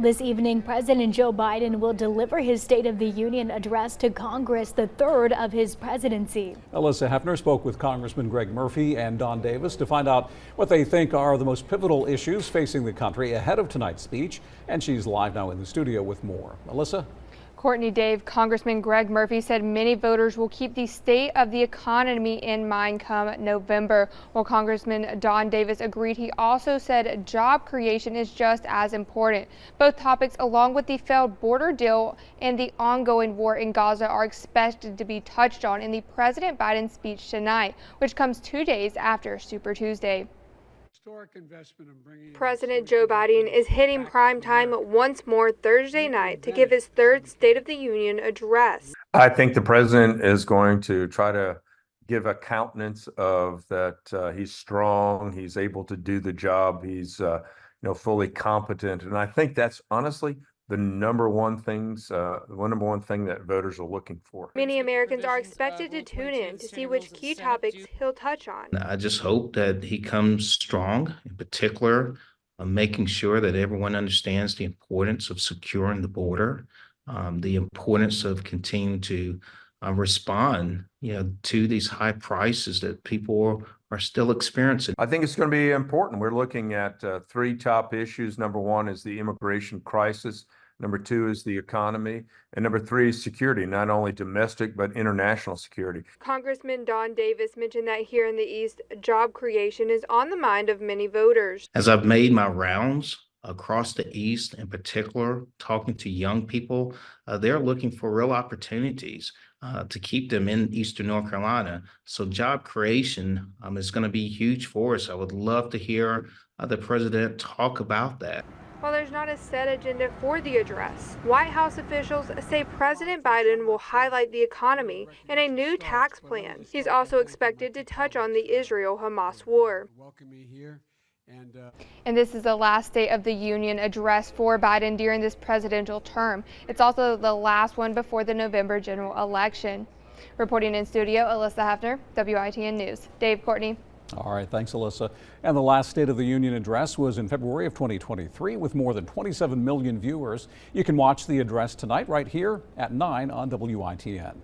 This evening, President Joe Biden will deliver his State of the Union address to Congress, the third of his presidency. Alyssa Hefner spoke with Congressman Greg Murphy and Don Davis to find out what they think are the most pivotal issues facing the country ahead of tonight's speech. And she's live now in the studio with more. Alyssa? Courtney, Dave, Congressman Greg Murphy said many voters will keep the state of the economy in mind come November. While Congressman Don Davis agreed, he also said job creation is just as important. Both topics, along with the failed border deal and the ongoing war in Gaza, are expected to be touched on in the President Biden speech tonight, which comes 2 days after Super Tuesday. President Joe Biden is hitting prime time once more Thursday night to give his third State of the Union address. I think the president is going to try to give a countenance of that he's strong, he's able to do the job, he's fully competent, and I think that's honestly the number one thing that voters are looking for. Many Americans are expected to tune in to see which key topics he'll touch on. I just hope that he comes strong, in particular, making sure that everyone understands the importance of securing the border, the importance of continuing to respond, to these high prices that people are still experiencing. I think it's going to be important. We're looking at three top issues. Number one is the immigration crisis. Number two is the economy. And number three is security, not only domestic, but international security. Congressman Don Davis mentioned that here in the East, job creation is on the mind of many voters. As I've made my rounds across the East, in particular, talking to young people, they're looking for real opportunities to keep them in Eastern North Carolina. So job creation is going to be huge for us. I would love to hear the president talk about that. While there's not a set agenda for the address, White House officials say President Biden will highlight the economy and a new tax plan. He's also expected to touch on the Israel-Hamas war. And this is the last State of the Union address for Biden during this presidential term. It's also the last one before the November general election. Reporting in studio, Alyssa Hefner, WITN News. Dave, Courtney. All right, thanks, Alyssa. And the last State of the Union address was in February of 2023 with more than 27 million viewers. You can watch the address tonight right here at 9 on WITN.